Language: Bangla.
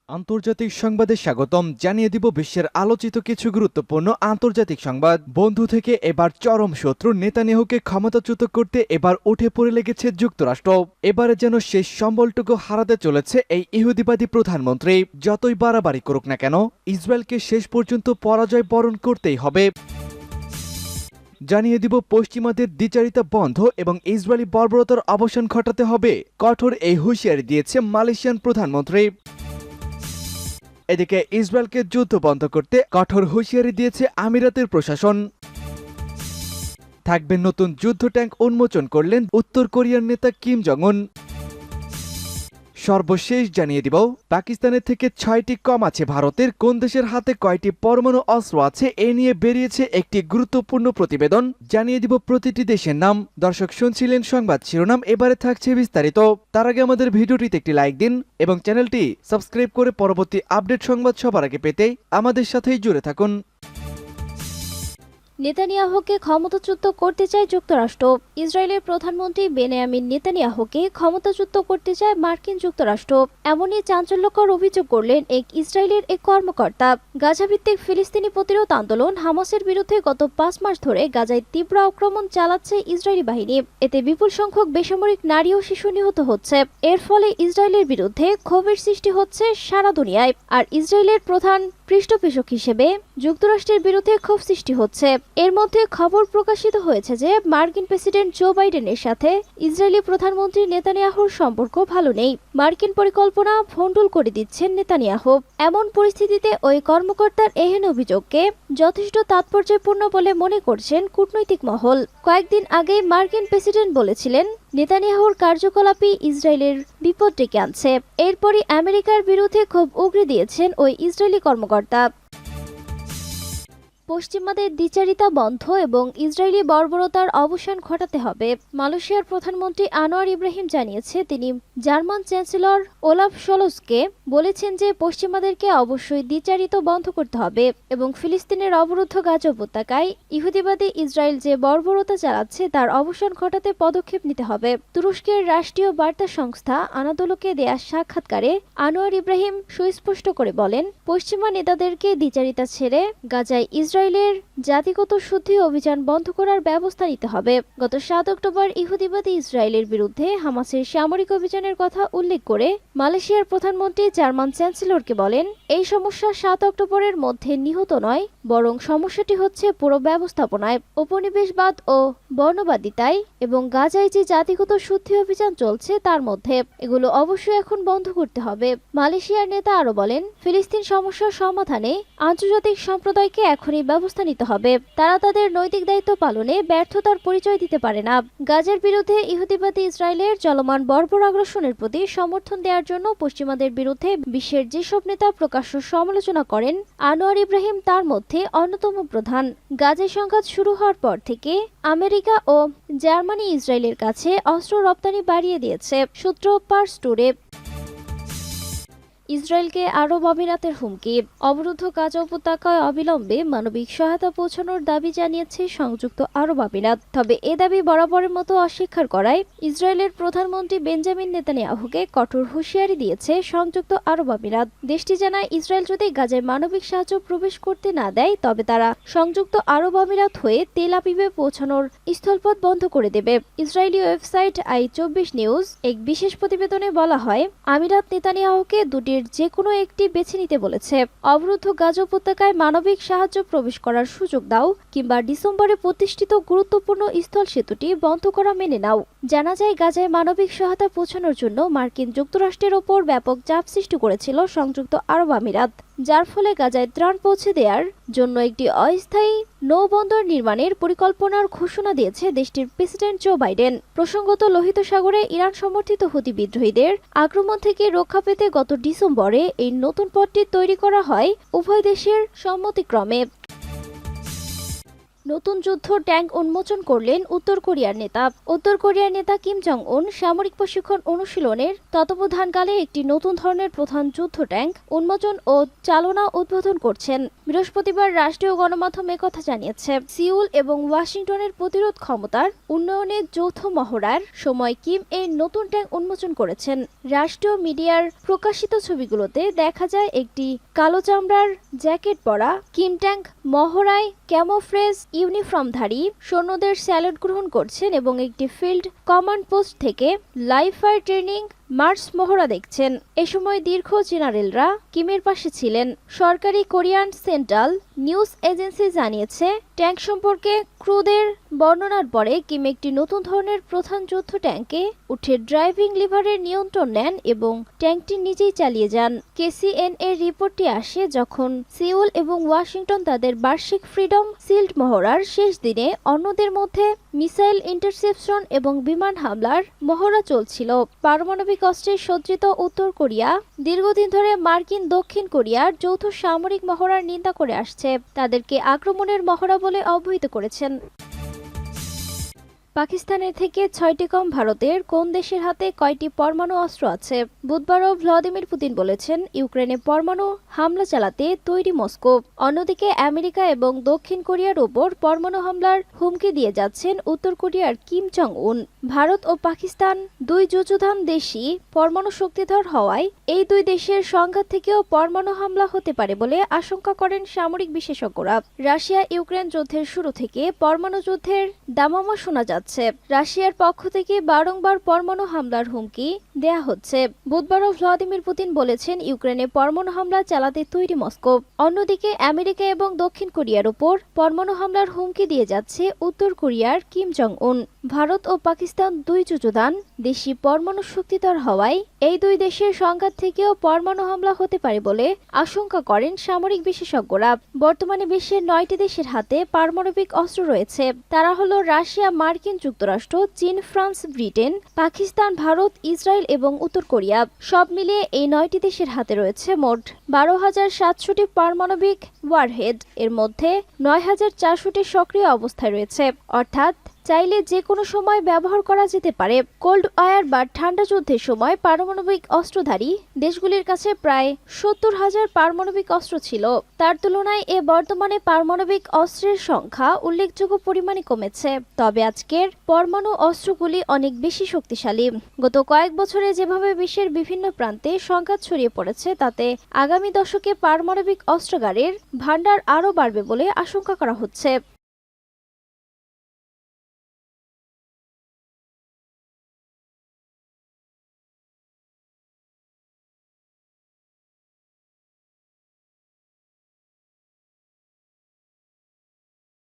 আন্তর্জাতিক সংবাদে স্বাগতম। জানিয়ে দিব বিশ্বের আলোচিত কিছু গুরুত্বপূর্ণ আন্তর্জাতিক সংবাদ। বন্ধু থেকে এবার চরম শত্রু নেতানিয়াহুকে ক্ষমতাচ্যুত করতে এবার উঠে পড়ে লেগেছে যুক্তরাষ্ট্র। এবারে যেন শেষ সম্বলটুকু হারাতে চলেছে এই ইহুদিবাদী প্রধানমন্ত্রী। যতই বাড়াবাড়ি করুক না কেন, ইসরায়েলকে শেষ পর্যন্ত পরাজয় বরণ করতেই হবে। জানিয়ে দিব পশ্চিমাদের দ্বিচারিতা বন্ধ এবং ইসরায়েলি বর্বরতার অবসান ঘটাতে হবে। কঠোর এই হুঁশিয়ারি দিয়েছে মালয়েশিয়ান প্রধানমন্ত্রী। এদিকে ইসরায়েলকে যুদ্ধ বন্ধ করতে কঠোর হুঁশিয়ারি দিয়েছে আমিরাতের প্রশাসন। থাকবে নতুন যুদ্ধ ট্যাঙ্ক উন্মোচন করলেন উত্তর কোরিয়ার নেতা কিম জং উন। সর্বশেষ জানিয়ে দিব পাকিস্তানের থেকে 6টি কম আছে ভারতের, কোন দেশের হাতে কয়টি পরমাণু অস্ত্র আছে এ নিয়ে বেরিয়েছে একটি গুরুত্বপূর্ণ প্রতিবেদন। জানিয়ে দিব প্রতিটি দেশের নাম। দর্শক, শুনছিলেন সংবাদ শিরোনাম, এবারে থাকছে বিস্তারিত। তার আগে আমাদের ভিডিওটিতে একটি লাইক দিন এবং চ্যানেলটি সাবস্ক্রাইব করে পরবর্তী আপডেট সংবাদ সবার আগে পেতে আমাদের সাথেই জুড়ে থাকুন। নেতানিয়াহুকে ক্ষমতাচ্যুত করতে চায় যুক্তরাষ্ট্র। ইসরায়েলের প্রধানমন্ত্রী বেনিয়ামিন নেতানিয়াহুকে ক্ষমতাচ্যুত করতে চায় মার্কিন যুক্তরাষ্ট্র। এমনই চাঞ্চল্যকর অভিযোগ করলেন এক ইসরায়েলের এক কর্মকর্তা। গাজাভিত্তিক ফিলিস্তিনি প্রতিরোধ আন্দোলন হামাসের বিরুদ্ধে গত 5 মাস ধরে গাজায় তীব্র আক্রমণ চালাচ্ছে ইসরায়েলি বাহিনী। এতে বিপুল সংখ্যক বেসামরিক নারী ও শিশু নিহত হচ্ছে। এর ফলে ইসরায়েলের বিরুদ্ধে ক্ষোভের সৃষ্টি হচ্ছে সারা দুনিয়ায়। আর ইসরায়েলের প্রধান পৃষ্ঠপোষক হিসেবে যুক্তরাষ্ট্রের বিরুদ্ধে ক্ষোভ সৃষ্টি হচ্ছে। এর মধ্যে খবর প্রকাশিত হয়েছে যে মার্কিন প্রেসিডেন্ট জো বাইডেনের সাথে ইসরায়েলি প্রধানমন্ত্রী নেতানিয়াহুর সম্পর্ক ভালো নেই। মার্কিন পরিকল্পনা ভণ্ডুল করে দিচ্ছেন নেতানিয়াহু। এমন পরিস্থিতিতে ওই কর্মকর্তার এহেন অভিযোগকে যথেষ্ট তাৎপর্যপূর্ণ বলে মনে করছেন কূটনৈতিক মহল। কয়েকদিন আগে মার্কিন প্রেসিডেন্ট বলেছিলেন নেতানিয়াহুর কার্যকলাপই ইসরায়েলের বিপদ ডেকে আনছে। এরপরই আমেরিকার বিরুদ্ধে ক্ষোভ উগরে দিয়েছেন ওই ইসরায়েলি কর্মকর্তা। পশ্চিমাদের দ্বিচারিতা বন্ধ এবং ইসরায়েলি বর্বরতার অবসান ঘটাতে হবে। মালয়েশিয়ার প্রধানমন্ত্রী আনোয়ার ইব্রাহিম জানিয়েছে তিনি জার্মান চ্যান্সেলর ওলাফ শলজকে বলেছেন যে পশ্চিমাদেরকে অবশ্যই দ্বিচারিত বন্ধ করতে হবে এবং ফিলিস্তিনের অবরুদ্ধ গাজা উপত্যকায় ইহুদিবাদী ইসরায়েল যে বর্বরতা চালাচ্ছে তার অবসান ঘটাতে পদক্ষেপ নিতে হবে। তুরস্কের রাষ্ট্রীয় বার্তা সংস্থা আনাদোলুকে দেয়া সাক্ষাৎকারে আনোয়ার ইব্রাহিম সুস্পষ্ট করে বলেন, পশ্চিমা নেতাদেরকে দ্বিচারিতা ছেড়ে গাজায় ইসরায়েলের জাতিগত শুদ্ধি অভিযান বন্ধ করার ব্যবস্থা নিতে হবে। গত 7 অক্টোবর ইহুদিবাদী ইসরায়েলের বিরুদ্ধে হামাসের সামরিক অভিযানের কথা উল্লেখ করে মালয়েশিয়ার প্রধানমন্ত্রী জার্মান চ্যান্সেলরকে বলেন, এই সমস্যা 7 অক্টোবরের মধ্যে নিহত নয়, বরং সমস্যাটি হচ্ছে পুরো ব্যবস্থাপনায়, উপনিবেশবাদ ও বর্ণবাদিতায় এবং গাজায় যে জাতিগত শুদ্ধি অভিযান চলছে তার মধ্যে। এগুলো অবশ্যই এখন বন্ধ করতে হবে। মালয়েশিয়ার নেতা আরো বলেন, ফিলিস্তিন সমস্যার সমাধানে আন্তর্জাতিক সম্প্রদায়কে এখনই ব্যবস্থা নিতে হবে। তারা তাদের নৈতিক দায়িত্ব পালনে ব্যর্থতার পরিচয় দিতে পারে না। গাজার বিরুদ্ধে ইহুদিবাদী ইসরায়েলের চলমান বর্বর আগ্রাসনের প্রতি সমর্থন দেওয়ার জন্য পশ্চিমাদের বিরুদ্ধে বিশ্বের যেসব নেতা প্রকাশ্য সমালোচনা করেন আনোয়ার ইব্রাহিম তার মধ্যে অন্যতম প্রধান। গাজায় সংঘাত শুরু হওয়ার পর থেকে আমেরিকা ও জার্মানি ইসরায়েলের কাছে অস্ত্র রপ্তানি বাড়িয়ে দিয়েছে। সূত্র পার্স টুডে। ইসরায়েলকে আরব আমিরাতের হুমকি। অবরুদ্ধ গাজা উপত্যকায় অবিলম্বে মানবিক সহায়তা পৌঁছানোর দাবি জানিয়েছে সংযুক্ত আরব আমিরাত। তবে এ দাবি বরাবরের মতো অস্বীকার করায় ইসরায়েলের প্রধানমন্ত্রী বেঞ্জামিন নেতানিয়াহুকে কঠোর হুঁশিয়ারি দিয়েছে সংযুক্ত আরব আমিরাত। দেশটি জানায়, ইসরায়েল যদি গাজায় মানবিক সাহায্য প্রবেশ করতে না দেয় তবে তারা সংযুক্ত আরব আমিরাত হয়ে তেল আবিবে পৌঁছানোর স্থলপথ বন্ধ করে দেবে। ইসরায়েলি ওয়েবসাইট i24 নিউজ এক বিশেষ প্রতিবেদনে বলা হয়, আমিরাত নেতানিয়াহুকে দুটি যে কোনো একটি বেছে নিতে বলেছে। অবরুদ্ধ গাজা উপত্যকায় মানবিক সাহায্য প্রবেশ করার সুযোগ দাও কিংবা ডিসেম্বরে প্রতিষ্ঠিত গুরুত্বপূর্ণ স্থল সেতুটি বন্ধ করা মেনে নাও। জানা যায়, গাজায় মানবিক সহায়তা পৌঁছানোর জন্য মার্কিন যুক্তরাষ্ট্রের ওপর ব্যাপক চাপ সৃষ্টি করেছিল সংযুক্ত আরব আমিরাত, যার ফলে গাজায় ত্রাণ পৌঁছে দেওয়ার জন্য একটি অস্থায়ী নৌবন্দর নির্মাণের পরিকল্পনার ঘোষণা দিয়েছে দেশটির প্রেসিডেন্ট জো বাইডেন। প্রসঙ্গত, লোহিত সাগরে ইরান সমর্থিত হুতি বিদ্রোহীদের আক্রমণ থেকে রক্ষা পেতে গত ডিসেম্বরে এই নতুন পথটি তৈরি করা হয় উভয় দেশের সম্মতিক্রমে। নতুন যুদ্ধ ট্যাঙ্ক উন্মোচন করলেন উত্তর কোরিয়ার নেতা। উত্তর কোরিয়ার নেতা কিম জং উন সামরিক প্রশিক্ষণ অনুশীলনের তত্ত্বাবধানকালে একটি নতুন ধরনের প্রধান যুদ্ধ ট্যাঙ্ক উন্মোচন ও চালনা উদ্বোধন করছেন। বৃহস্পতিবার রাষ্ট্রীয় গণমাধ্যম একথা জানিয়েছে। সিউল এবং ওয়াশিংটনের প্রতিরোধ ক্ষমতার উন্নয়নের যৌথ মহড়ার সময় কিম এই নতুন ট্যাঙ্ক উন্মোচন করেছেন। রাষ্ট্রীয় মিডিয়ার প্রকাশিত ছবিগুলোতে দেখা যায় একটি কালো চামড়ার জ্যাকেট পরা কিম ট্যাঙ্ক মহড়ায় ক্যামোফ্লেজ ইউনিফর্মধারী সৈন্যদের স্যালুট গ্রহণ করছেন এবং একটি ফিল্ড কমান্ড পোস্ট থেকে লাইভ ফায়ার ট্রেনিং মার্চ মহড়া দেখছেন। এ সময় দীর্ঘ জেনারেলরা কিমের পাশে ছিলেন। সরকারি কোরিয়ান সেন্ট্রাল নিউজ এজেন্সি জানিয়েছে, ট্যাঙ্ক সম্পর্কে ক্রুদের বর্ণনার পরে কিম একটি নতুন ধরনের প্রধান যুদ্ধ ট্যাঙ্কে উঠে ড্রাইভিং লিভারের নিয়ন্ত্রণ নেন এবং ট্যাঙ্কটি নিজেই চালিয়ে যান। KCN এর রিপোর্টটি আসে যখন সিউল এবং ওয়াশিংটন তাদের বার্ষিক ফ্রিডম শিল্ড মহড়ার শেষ দিনে অন্যদের মধ্যে মিসাইল ইন্টারসেপশন এবং বিমান হামলার মহড়া চলছিল। পারমাণবিক অস্ত্রে সজ্জিত উত্তর কোরিয়া দীর্ঘদিন ধরে মার্কিন দক্ষিণ কোরিয়ার যৌথ সামরিক মহড়ার নিন্দা করে আসছে, তাদেরকে আক্রমণের মহড়া বলে অবহিত করেছেন। পাকিস্তানের থেকে 6টি কম ভারতের কোন দেশের হাতে কয়টি পরমাণু অস্ত্র আছে? বুধবারও ভ্লাদিমির পুতিন বলেছেন, ইউক্রেনে পরমাণু হামলা চালাতে তৈরি মস্কো। অন্যদিকে আমেরিকা এবং দক্ষিণ কোরিয়ার ওপর পরমাণু হামলার হুমকি দিয়ে যাচ্ছেন উত্তর কোরিয়ার কিম জং উন। ভারত ও পাকিস্তান দুই যুযুধান দেশই পরমাণু শক্তিধর হওয়ায় এই দুই দেশের সংঘাত থেকেও পরমাণু হামলা হতে পারে বলে আশঙ্কা করেন সামরিক বিশেষজ্ঞরা। রাশিয়া ইউক্রেন যুদ্ধের শুরু থেকে পরমাণু যুদ্ধের দামামা শোনা যাচ্ছে। রাশিয়ার পক্ষ থেকে বারংবার পরমাণু হামলার হুমকি দেয়া হচ্ছে। বুধবারও ভ্লাদিমির পুতিন বলেছেন, ইউক্রেনে পরমাণু হামলা চালাতে তৈরি মস্কো। অন্যদিকে আমেরিকা এবং দক্ষিণ কোরিয়ার উপর পরমাণু হামলার হুমকি দিয়ে যাচ্ছে উত্তর কোরিয়ার কিম জং উন। ভারত ও পাকিস্তান দুই যুযুধান দেশই পরমাণু শক্তিধর হওয়ায় এই দুই দেশের সংঘাত থেকেও পরমাণু হামলা হতে পারে বলে আশঙ্কা করেন সামরিক বিশেষজ্ঞরা। বর্তমানে বিশ্বের 9টি দেশের হাতে পারমাণবিক অস্ত্র রয়েছে। তারা হলো রাশিয়া, মার্কিন যুক্তরাষ্ট্র, চীন, France, Britain, Pakistan, Bharat, Israel এবং উত্তর কোরিয়া। সব মিলিয়ে এই 9টি দেশের হাতে রয়েছে মোট 12,700টি পারমাণবিক ওয়ারহেড। এর মধ্যে 9,400টি সক্রিয় অবস্থায় রয়েছে, অর্থাৎ চাইলে যে কোনো সময় ব্যবহার করা যেতে পারে। কোল্ড ওয়ার বা ঠান্ডা যুদ্ধের সময় পারমাণবিক অস্ত্রধারী দেশগুলির কাছে প্রায় 70,000 পারমাণবিক অস্ত্র ছিল। তার তুলনায় বর্তমানে পারমাণবিক অস্ত্রের সংখ্যা উল্লেখযোগ্য পরিমাণে কমেছে। তবে আজকের পরমাণু অস্ত্রগুলি অনেক বেশি শক্তিশালী। গত কয়েক বছরে যেভাবে বিশ্বের বিভিন্ন প্রান্তে সংঘাত ছড়িয়ে পড়েছে, তাতে আগামী দশকে পারমাণবিক অস্ত্রাগারের ভান্ডার আরও বাড়বে বলে আশঙ্কা করা হচ্ছে।